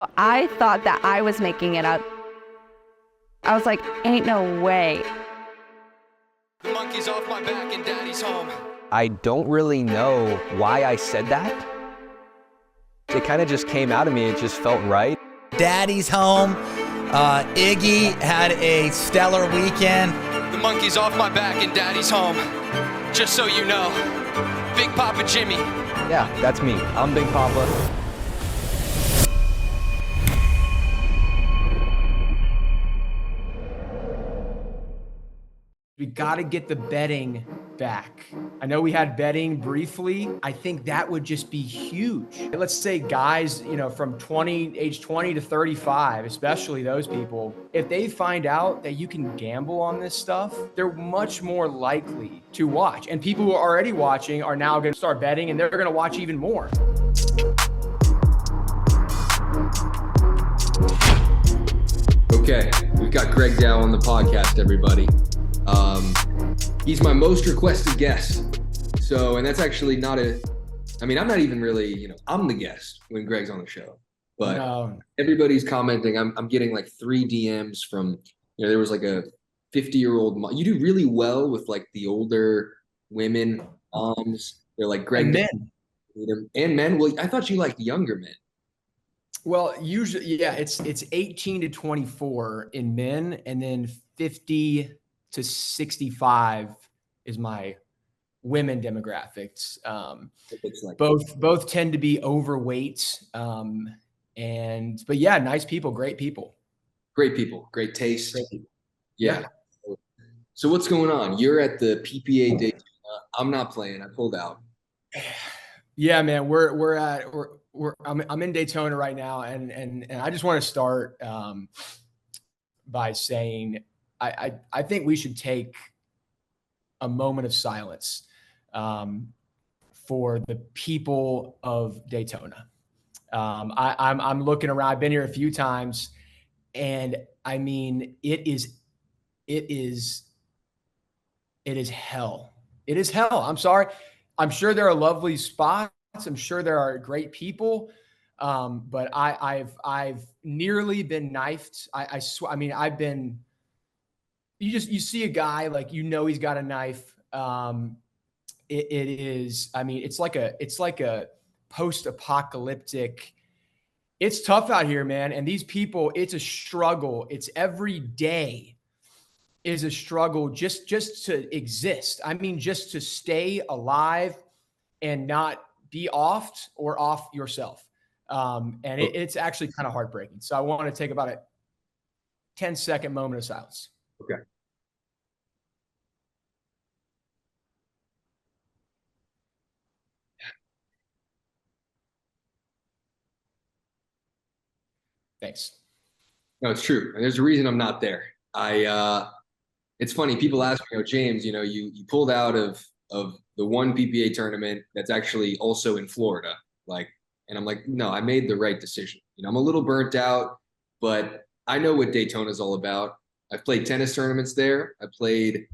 I thought that I was making it up. I was like, ain't no way. The monkey's off my back and daddy's home. I don't really know why I said that. It kind of just came out of me. It just felt right. Daddy's home. Iggy had a stellar weekend. The monkey's off my back and daddy's home. Just so you know, Big Papa Jimmy. Yeah, that's me. I'm Big Poppa. We got to get the betting back. I know we had betting briefly. I think that would just be huge. Let's say guys, from age 20 to 35, especially those people, if they find out that you can gamble on this stuff, they're much more likely to watch. And people who are already watching are now going to start betting, and they're going to watch even more. Okay, we've got Greg Dow on the podcast, everybody. He's my most requested guest. So, and that's actually not I'm not even really, I'm the guest when Greg's on the show. But no. Everybody's commenting. I'm getting like 3 DMs from, there was like a 50-year-old mom. You do really well with like the older women moms. They're like Greg. And men. And men. Well, I thought you liked younger men. Well, usually, yeah, it's 18 to 24 in men, and then 50 to 65 is my women demographics. Both tend to be overweight. But yeah, nice people, great people. Great people, great taste. Great people. Yeah. So what's going on? You're at the PPA Daytona. I'm not playing. I pulled out. Yeah, man, I'm in Daytona right now, and I just want to start by saying I think we should take a moment of silence for the people of Daytona. I'm looking around. I've been here a few times, and I mean, it is hell. It is hell. I'm sorry. I'm sure there are lovely spots. I'm sure there are great people. But I've nearly been knifed. I swear. I mean, I've been. You see a guy like he's got a knife. It is. I mean, it's like a post-apocalyptic. It's tough out here, man. And these people, it's a struggle. It's every day is a struggle just to exist. I mean, just to stay alive and not be off yourself. And it's actually kind of heartbreaking. So I want to take about a 10-second moment of silence. Okay. Thanks. No, it's true. And there's a reason I'm not there. It's funny. People ask me, James, you pulled out of the one PPA tournament that's actually also in Florida. And I'm like, no, I made the right decision. I'm a little burnt out, but I know what Daytona is all about. I've played tennis tournaments there. I played,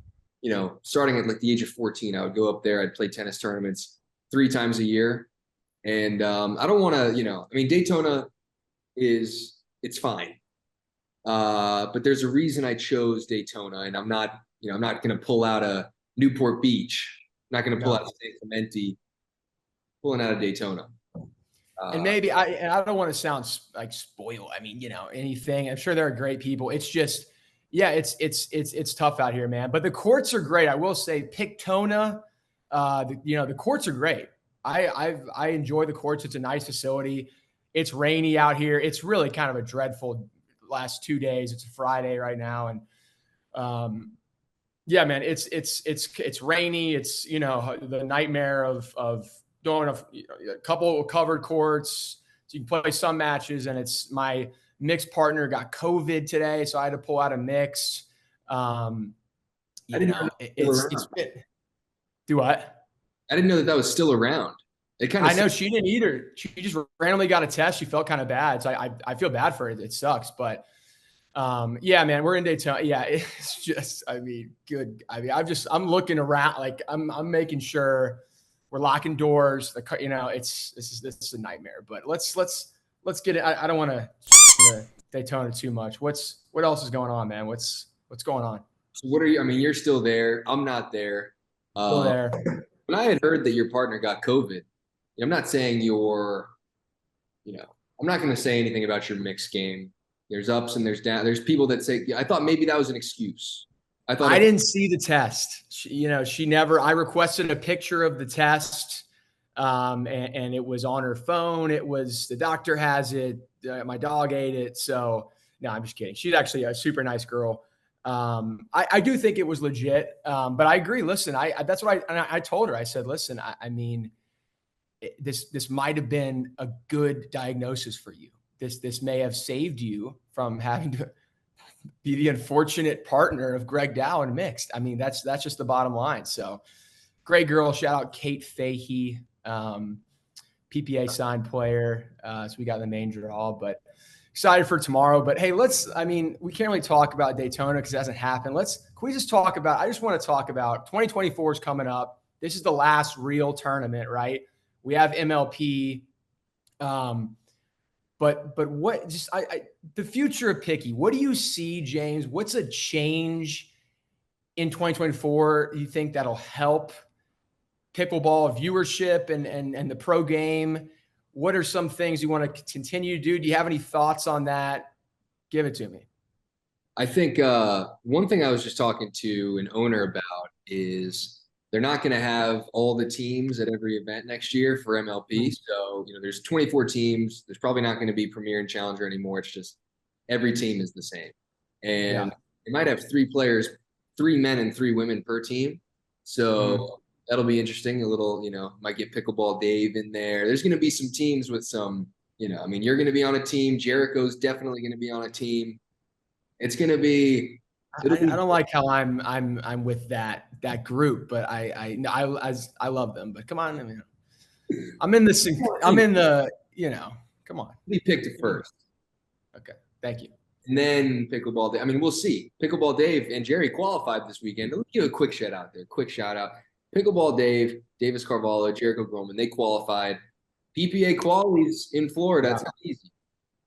starting at like the age of 14, I would go up there. I'd play tennis tournaments 3 times a year. And I don't want to, Daytona it's fine. But there's a reason I chose Daytona, and I'm not going to pull out a Newport Beach. I'm not going to pull out San Clemente, pulling out of Daytona. And maybe I don't want to sound like spoiled. I mean, anything. I'm sure there are great people. It's just, yeah, it's tough out here, man. But the courts are great. I will say, Pictona, the courts are great. I enjoy the courts. It's a nice facility. It's rainy out here. It's really kind of a dreadful last 2 days. It's a Friday right now, and yeah, man, it's rainy. It's the nightmare of doing a couple of covered courts, so you can play some matches. And it's my mixed partner got COVID today, so I had to pull out a mix. Do what? I didn't know that was still around. I know she didn't either. She just randomly got a test. She felt kind of bad, so I feel bad for it. It sucks, but yeah, man, we're in Daytona. Yeah, it's just, good. I'm looking around, like I'm making sure we're locking doors. This is a nightmare. But let's let's get it. I don't want to Daytona too much. What else is going on, man? What's going on? So what are you? I mean, you're still there. I'm not there. Still there. When I had heard that your partner got COVID, I'm not saying I'm not going to say anything about your mixed game. There's ups and there's downs. There's people that say, I thought maybe that was an excuse. I didn't see the test. She never. I requested a picture of the test, and it was on her phone. It was the doctor has it. My dog ate it. So no, I'm just kidding. She's actually a super nice girl. I do think it was legit, but I agree. Listen, that's what I told her. I said, listen, I mean, this might have been a good diagnosis for you. This may have saved you from having to be the unfortunate partner of Greg Dow in mixed. I mean, that's just the bottom line. So great girl. Shout out Kate Fahey, PPA signed player. So we got the main draw, but excited for tomorrow. But hey, we can't really talk about Daytona because it hasn't happened. Can we just talk about, I just want to talk about 2024 is coming up. This is the last real tournament, right? We have MLP. But what the future of Picky, what do you see, James? What's a change in 2024 you think that'll help pickleball viewership and the pro game? What are some things you want to continue to do? Do you have any thoughts on that? Give it to me. I think one thing I was just talking to an owner about is they're not going to have all the teams at every event next year for MLP. So, there's 24 teams. There's probably not going to be Premier and Challenger anymore. It's just every team is the same. And they might have 3 players, 3 men and 3 women per team. So that'll be interesting. A little, might get Pickleball Dave in there. There's going to be some teams with some, you're going to be on a team. Jericho's definitely going to be on a team. It's going to be. I don't like how I'm with that group, but I love them. But come on, I'm in this. I'm in the. Come on. We picked it first. Okay, thank you. And then Pickleball Dave. We'll see. Pickleball Dave and Jerry qualified this weekend. Let's give a quick shout out there. Quick shout out. Pickleball Dave, Davis Carvalho, Jericho Groman. They qualified. PPA qualies in Florida. It's not easy.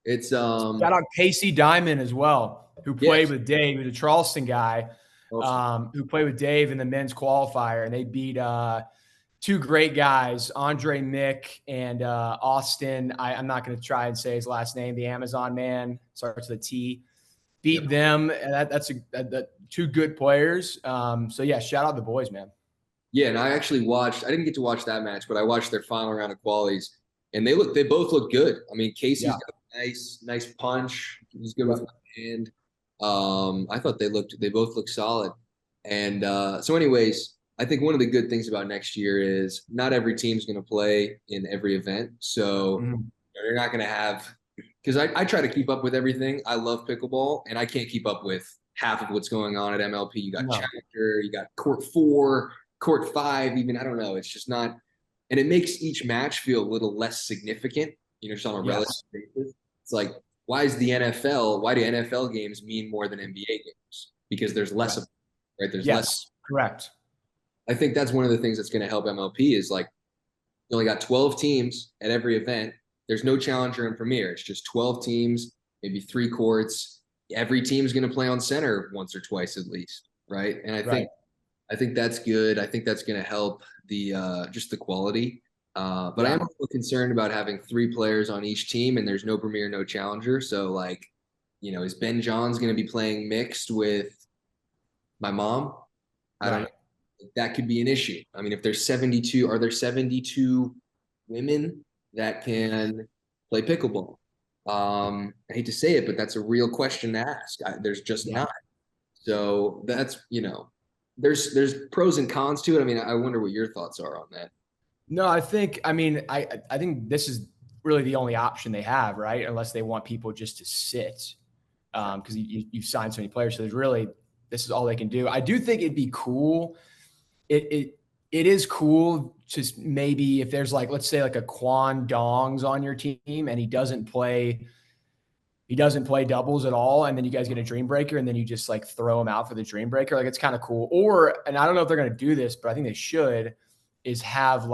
It's shout out Casey Diamond as well, who played with Dave. He was a Charleston guy who played with Dave in the men's qualifier, and they beat 2 great guys, Andre Mick and Austin. I'm not going to try and say his last name. The Amazon man, starts with a T. Beat them. And that's 2 good players. So yeah, shout out the boys, man. Yeah, and I actually watched. I didn't get to watch that match, but I watched their final round of qualies, and they both look good. Casey's got a nice punch. He's good with my hand. I thought they both looked solid. And so anyways, I think one of the good things about next year is not every team's going to play in every event. So you're not going to have, because I try to keep up with everything. I love pickleball, and I can't keep up with half of what's going on at MLP. You got Challenger, you got Court 4, Court 5, even. I don't know. It's just not, and it makes each match feel a little less significant, just on a relative basis. It's like, why do NFL games mean more than NBA games? Because there's less of them, right? There's less. Correct. I think that's one of the things that's going to help MLP is like, you only got 12 teams at every event. There's no Challenger and Premier. It's just 12 teams, maybe 3 courts. Every team's going to play on center once or twice at least, right? And I think that's good. I think that's going to help the just the quality. But I'm also concerned about having 3 players on each team, and there's no Premier, no Challenger. So is Ben Johns going to be playing mixed with my mom? I don't know. That could be an issue. If there's 72, are there 72 women that can play pickleball? I hate to say it, but that's a real question to ask. There's just not. So that's, there's pros and cons to it. I wonder what your thoughts are on that. No, I think this is really the only option they have, right? Unless they want people just to sit, because you've signed so many players. So this is all they can do. I do think it'd be cool. It is cool to maybe if there's let's say a Quan Dongs on your team and he doesn't play doubles at all, and then you guys get a dream breaker and then you just throw him out for the dream breaker. It's kind of cool. And I don't know if they're going to do this, but I think they should, is have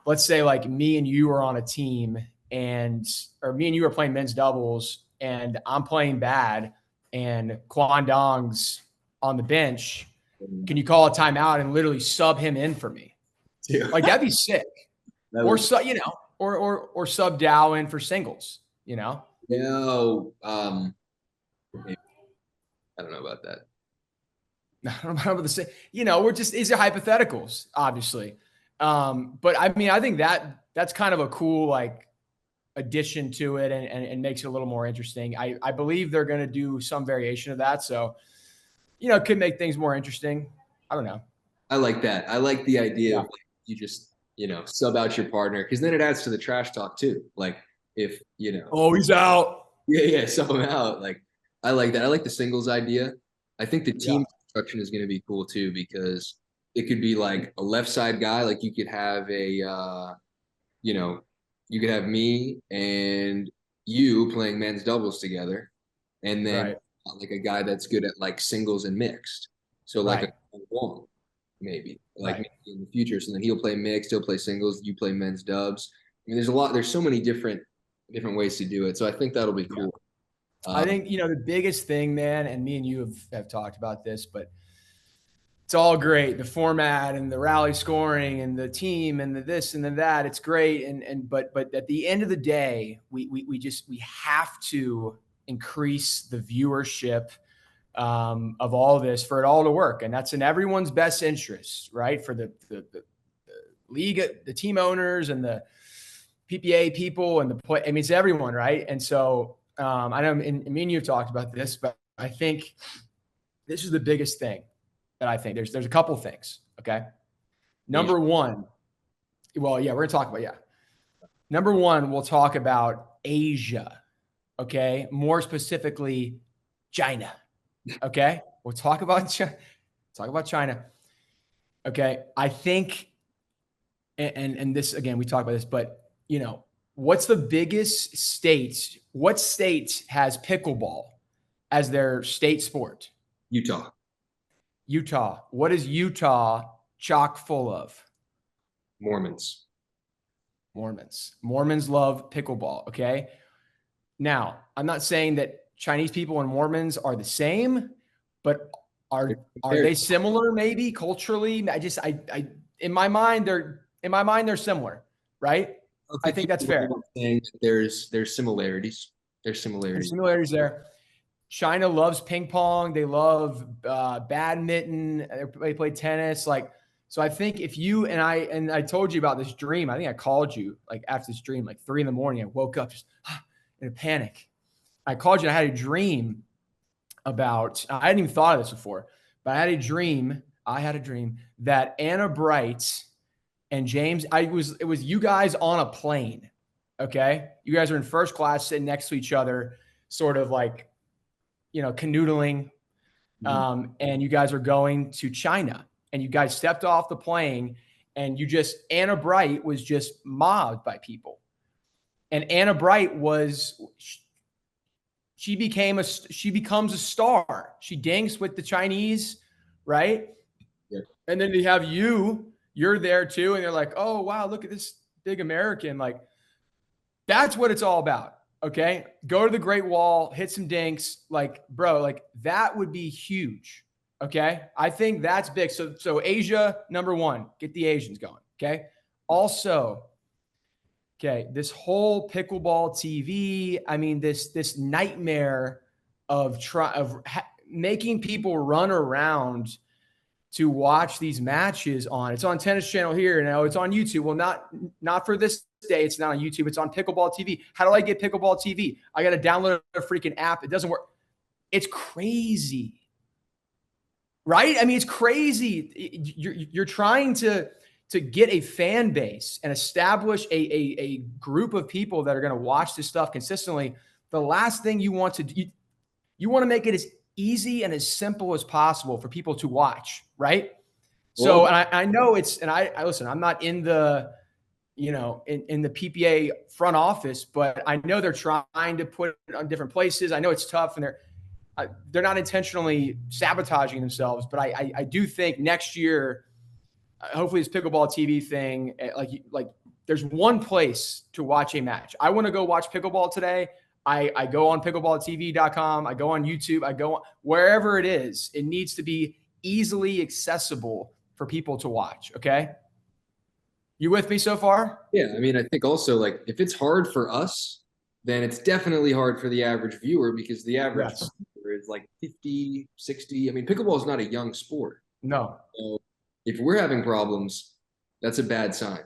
let's say me and you are on a team or me and you are playing men's doubles and I'm playing bad and Kwandong's on the bench, can you call a timeout and literally sub him in for me? Yeah. Like that'd be sick. Or sub Dow in for singles, No, maybe. I don't know about that. I don't know about the same. These are hypotheticals, obviously. But I mean, I think that's kind of a cool like addition to it and makes it a little more interesting. I believe they're going to do some variation of that. So, it could make things more interesting. I don't know. I like that. I like the idea of like, you just, sub out your partner, because then it adds to the trash talk too. Like if, oh, he's out. Yeah, sub him out. Like I like that. I like the singles idea. I think the team construction is going to be cool too, because it could be like a left side guy. Like you could have you could have me and you playing men's doubles together, and then like a guy that's good at like singles and mixed. So like a Wong, maybe maybe in the future. So then he'll play mixed, he'll play singles, you play men's dubs. I mean, there's so many different ways to do it. So I think that'll be cool. I think, the biggest thing, man, and me and you have talked about this, but it's all great. The format and the rally scoring and the team and the this and the that, it's great. But at the end of the day, we have to increase the viewership of all of this for it all to work. And that's in everyone's best interest, right? For the league, the team owners and the PPA people and it's everyone, right? And so I know me and you have talked about this, but I think this is the biggest thing that I think there's a couple things. Okay. Number one, we're going to talk about, Number one, we'll talk about Asia. Okay. More specifically, China. Okay. We'll talk about China. Okay. I think, and this, again, we talk about this, but what's the biggest state? What state has pickleball as their state sport? Utah. What is Utah chock full of? Mormons love pickleball. Okay. Now, I'm not saying that Chinese people and Mormons are the same, but are they similar? Maybe culturally. In my mind, they're similar, right? I think that's fair. There's similarities. There's similarities there. China loves ping pong. They love badminton. They play tennis. So I think if you and I told you about this dream, I think I called you like after this dream, like 3 a.m. I woke up just in a panic. I called you and I had a dream about, I hadn't even thought of this before, but I had a dream that Anna Bright and James, it was you guys on a plane. Okay. You guys are in first class sitting next to each other, sort of like, canoodling. And you guys are going to China and you guys stepped off the plane and Anna Bright was just mobbed by people. And Anna Bright she becomes a star. She dinks with the Chinese, right? Yeah. And then they have you're there too. And they're like, oh, wow, look at this big American. Like, that's what it's all about. Okay. Go to the Great Wall, hit some dinks. Like, bro, like that would be huge. Okay. I think that's big. So Asia, number one, get the Asians going. Okay. Also, okay, this whole pickleball TV, I mean, this nightmare of making people run around to watch these matches it's on Tennis Channel here. Now it's on YouTube. Well, not for this day. It's not on YouTube. It's on Pickleball TV. How do I get Pickleball TV? I got to download a freaking app. It doesn't work. It's crazy, right? I mean, it's crazy. You're trying to get a fan base and establish a group of people that are going to watch this stuff consistently. The last thing you want to do, you want to make it as easy and as simple as possible for people to watch, right? So, and I know I listen, I'm not in the, in the PPA front office, but I know they're trying to put it on different places. I know it's tough and they're not intentionally sabotaging themselves, but I do think next year, hopefully this pickleball TV thing, like there's one place to watch a match. I want to go watch pickleball today. I go on pickleballtv.com. I go on YouTube. I go on, wherever it is. It needs to be easily accessible for people to watch. Okay. You with me so far? Yeah, I mean, I think also like if it's hard for us, then it's definitely hard for the average viewer because the average Yes. viewer is like 50, 60. I mean, pickleball is not a young sport. No. So if we're having problems, that's a bad sign.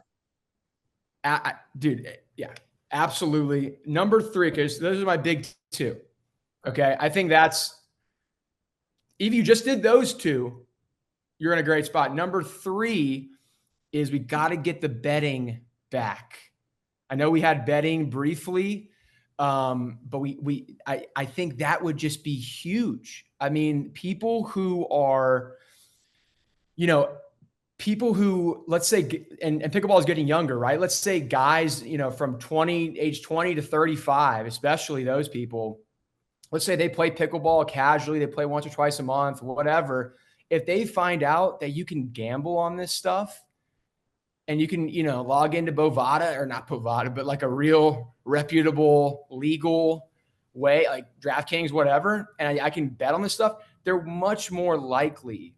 Dude, yeah, absolutely. Number 3, because those are my big 2. Okay. I think that's, if you just did those 2, you're in a great spot. Number 3 is we got to get the betting back. I know we had betting briefly, but I think that would just be huge. I mean, people who are, people who, let's say, and pickleball is getting younger, right? Let's say guys, from age 20 to 35, especially those people, let's say they play pickleball casually, they play once or twice a month, whatever. If they find out that you can gamble on this stuff and you can, log into Bovada, or not Bovada, but like a real reputable legal way, like DraftKings, whatever, and I can bet on this stuff, they're much more likely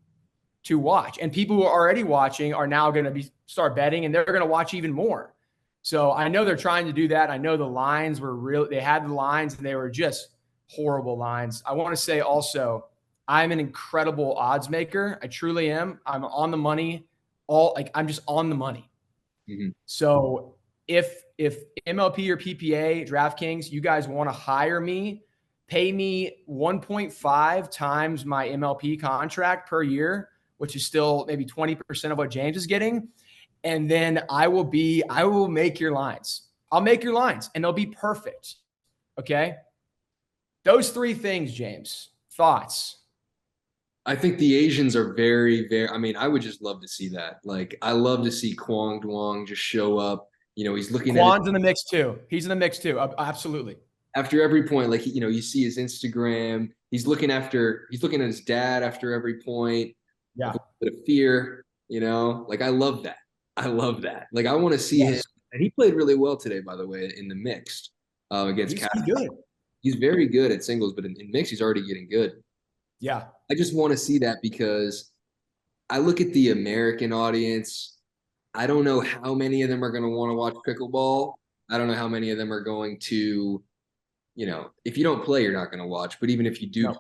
to watch. And people who are already watching are now going to start betting, and they're going to watch even more. So I know they're trying to do that. I know the lines were real. They had the lines and they were just horrible lines. I want to say also, I'm an incredible odds maker. I truly am. I'm on the money. I'm just on the money. Mm-hmm. So if MLP or PPA, DraftKings, you guys want to hire me, pay me 1.5 times my MLP contract per year, which is still maybe 20% of what James is getting. And then I will make your lines. I'll make your lines and they'll be perfect. Okay. Those 3 things, James, thoughts. I think the Asians are very, very, I mean, I would just love to see that. Like, I love to see Kwang Duong just show up. He's looking at Kwang's in the mix too. He's in the mix too. Absolutely. After every point, like, you see his Instagram. He's looking at his dad after every point. Yeah. A bit of fear, like, I love that. I love that. Like, I want to see him. And he played really well today, by the way, in the mixed against Cat. He's good. He's very good at singles, but in mixed, he's already getting good. Yeah. I just want to see that because I look at the American audience. I don't know how many of them are going to want to watch pickleball. I don't know how many of them are going to, if you don't play, you're not going to watch. But even if you do play,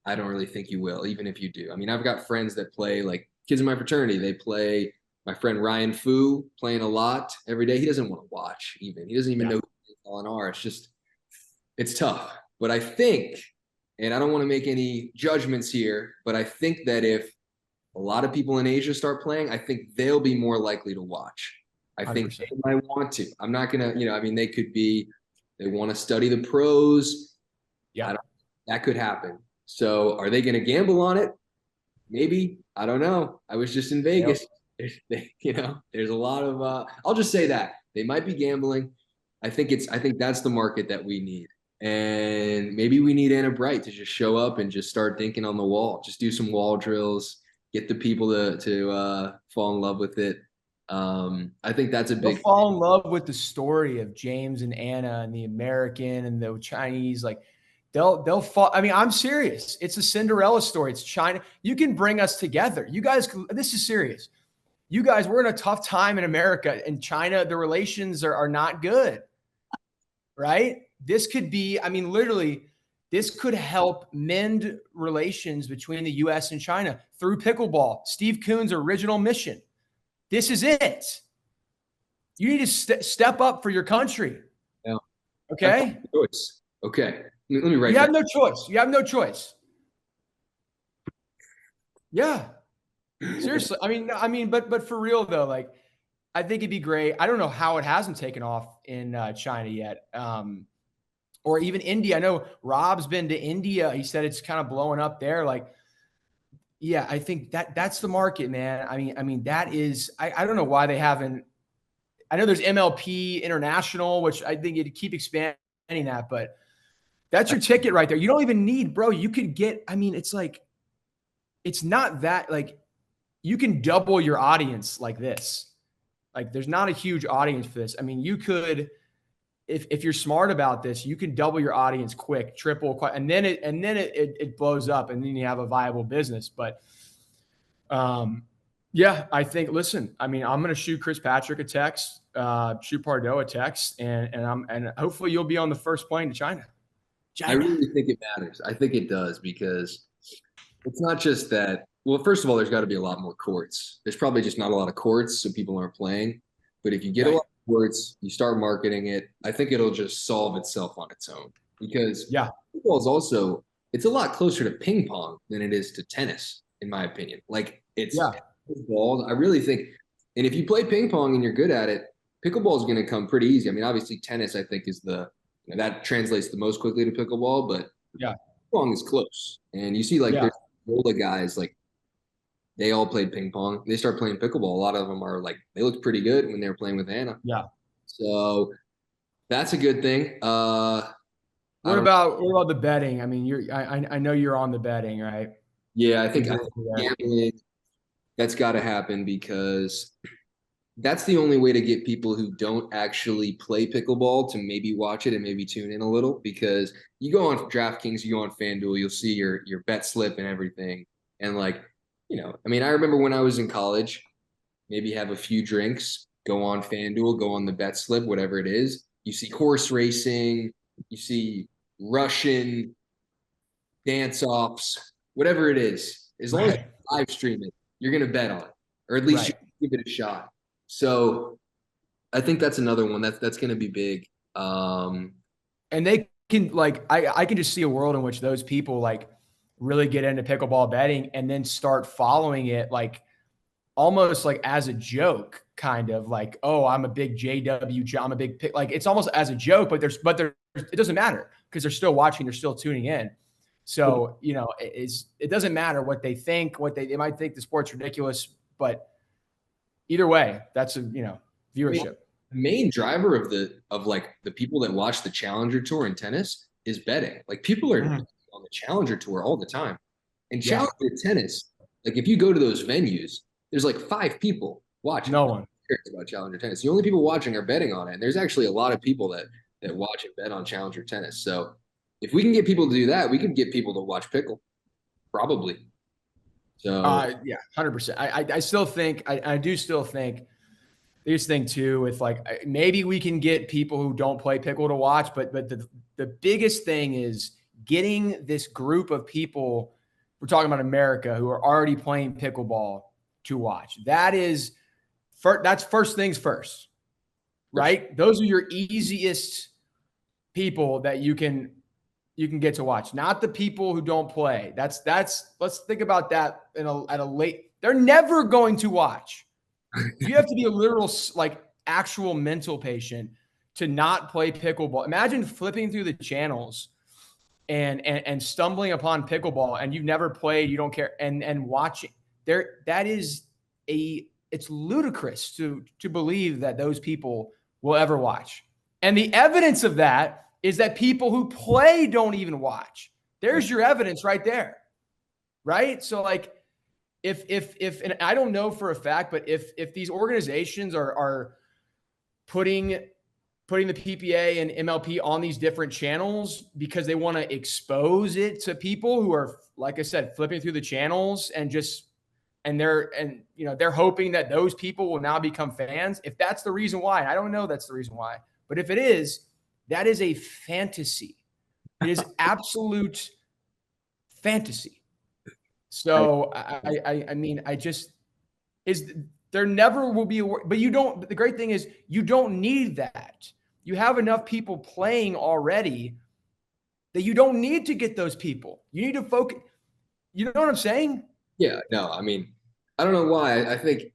I don't really think you will, even if you do. I mean, I've got friends that play, like kids in my fraternity. They play. My friend Ryan Fu playing a lot every day. He doesn't want to watch even. He doesn't even know who LNR. It's tough. But I think, and I don't want to make any judgments here, but I think that if a lot of people in Asia start playing, I think they'll be more likely to watch. I 100%. Think they might want to. I'm not going to, they want to study the pros. Yeah. That could happen. So are they going to gamble on it? Maybe. I don't know. I was just in Vegas. Yep. There's a lot of, I'll just say that they might be gambling. I think that's the market that we need. And maybe we need Anna Bright to just show up and just start thinking on the wall, just do some wall drills, get the people to fall in love with it. I think that's a big. They'll fall in love with the story of James and Anna and the American and the Chinese. Like they'll fall. I mean, I'm serious. It's a Cinderella story. It's China. You can bring us together. You guys, this is serious. You guys, we're in a tough time in America. In China, the relations are not good, right? This could be, I mean, literally, this could help mend relations between the U.S. and China through pickleball. Steve Kuhn's original mission. This is it. You need to step up for your country. Yeah. Okay? Choice. Okay. Let me write You have no choice. You have no choice. Yeah. Seriously. I mean, but for real though, like, I think it'd be great. I don't know how it hasn't taken off in China yet. Or even India. I know Rob's been to India. He said it's kind of blowing up there. Like, yeah, I think that's the market, man. I mean, that is, I don't know why they haven't. I know there's MLP International, which I think you'd keep expanding that, but that's your ticket right there. You don't even need, bro. You could get, I mean, it's like, it's not that, like, you can double your audience like this. Like there's not a huge audience for this. I mean, you could, if you're smart about this, you can double your audience quick, triple, and then it blows up, and then you have a viable business. But yeah, I think. Listen, I mean, I'm going to shoot Chris Patrick a text, shoot Pardo a text, and hopefully you'll be on the first plane to China. I really think it matters. I think it does, because it's not just that. Well, first of all, there's got to be a lot more courts. There's probably just not a lot of courts, so people aren't playing. But if you get a lot of courts, you start marketing it, I think it'll just solve itself on its own. Because football is also, it's a lot closer to ping pong than it is to tennis, in my opinion. Like it's balls. I really think, and if you play ping pong and you're good at it, pickleball is going to come pretty easy. I mean, obviously tennis, I think, is that translates the most quickly to pickleball, but ping pong is close. And you see, like, there's older guys, like, they all played ping pong. They start playing pickleball. A lot of them are like, they looked pretty good when they were playing with Hannah. Yeah. So that's a good thing. What about the betting? I mean, I know you're on the betting, right? Yeah, I think gambling, that's got to happen, because that's the only way to get people who don't actually play pickleball to maybe watch it and maybe tune in a little. Because you go on DraftKings, you go on FanDuel, you'll see your bet slip and everything. And like, I mean, I remember when I was in college, maybe have a few drinks, go on FanDuel, go on the bet slip, whatever it is. You see horse racing, you see Russian dance-offs, whatever it is. As long as you live stream it, you're going to bet on it, or at least you give it a shot. So I think that's another one that's going to be big. And they can, like, I can just see a world in which those people like really get into pickleball betting and then start following it, like almost like as a joke, kind of like, oh, I'm a big JW, I'm a big pick. Like it's almost as a joke, but it doesn't matter because they're still watching, they're still tuning in. So, it doesn't matter what they think, they might think the sport's ridiculous, but either way, that's viewership. The main driver of the people that watch the Challenger Tour in tennis is betting. Like people are on the Challenger Tour all the time. And Challenger tennis, like if you go to those venues, there's like 5 people watching. No one cares about Challenger tennis. The only people watching are betting on it. And there's actually a lot of people that watch and bet on Challenger tennis. So if we can get people to do that, we can get people to watch pickle, probably. So 100%. I still think, I do still think this thing too, with like, maybe we can get people who don't play pickle to watch, but the biggest thing is getting this group of people, we're talking about America, who are already playing pickleball to watch. That's first things first, right? Those are your easiest people that you can get to watch, not the people who don't play. Let's think about that they're never going to watch. You have to be a literal, like actual mental patient to not play pickleball. Imagine flipping through the channels and stumbling upon pickleball, and you've never played, you don't care, and watching there. It's ludicrous to believe that those people will ever watch. And the evidence of that is that people who play don't even watch. There's your evidence right there. Right? So like if and I don't know for a fact, but if these organizations are putting the PPA and MLP on these different channels because they want to expose it to people who are, like I said, flipping through the channels and they're hoping that those people will now become fans. If that's the reason why, I don't know that's the reason why, but if it is, that is a fantasy. It is absolute fantasy. So there never will be but the great thing is you don't need that. You have enough people playing already that you don't need to get those people. You need to focus. You know what I'm saying? Yeah, no, I mean, I don't know why. I think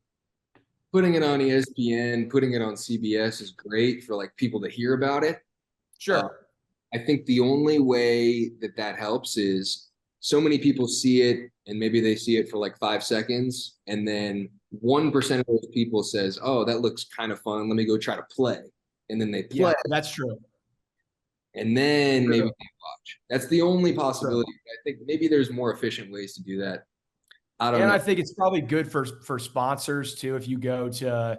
putting it on ESPN, putting it on CBS is great for like people to hear about it. Sure. I think the only way that helps is so many people see it and maybe they see it for like 5 seconds. And then 1% of those people says, oh, that looks kind of fun. Let me go try to play. And then they play. Yeah, that's true. And then maybe they watch. That's the only possibility. I think maybe there's more efficient ways to do that. I don't know. I think it's probably good for sponsors too. If you go to,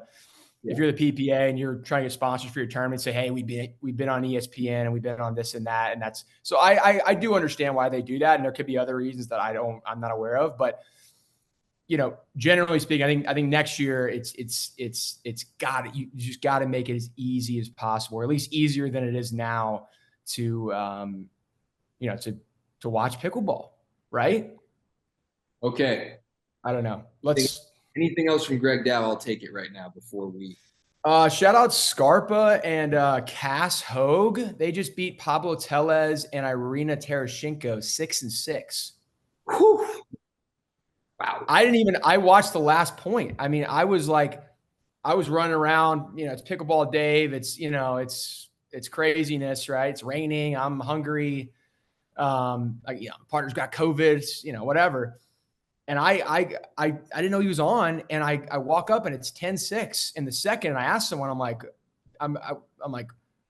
if you're the PPA and you're trying to get sponsors for your tournament, say, hey, we've been on ESPN and we've been on this and that. And that's, so I do understand why they do that. And there could be other reasons that I'm not aware of, but generally speaking, I think next year it's got you just got to make it as easy as possible, or at least easier than it is now to watch pickleball. Right. Okay. I don't know. Anything else from Greg Dow? I'll take it right now before we. Shout out Scarpa and Cass Hogue. They just beat Pablo Tellez and Irina Tereshchenko 6-6. Whew. Wow. I watched the last point. I mean, I was running around, it's pickleball Dave. It's, it's craziness, right? It's raining. I'm hungry. Partner's got COVID, whatever. And I didn't know he was on, and I walk up and it's 10-6 in the second. And I asked someone, I'm like,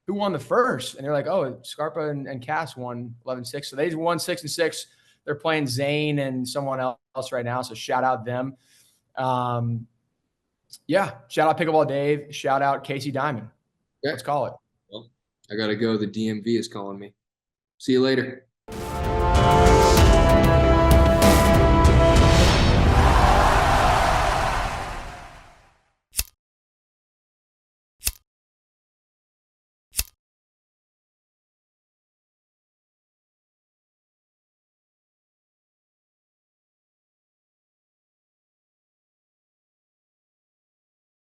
who won the first? And they're like, oh, Scarpa and Cass won 11-6. So they won 6-6. They're playing Zane and someone else right now. So shout out them. Shout out Pickleball Dave. Shout out Casey Diamond. Yeah. Let's call it. Well, I got to go. The DMV is calling me. See you later.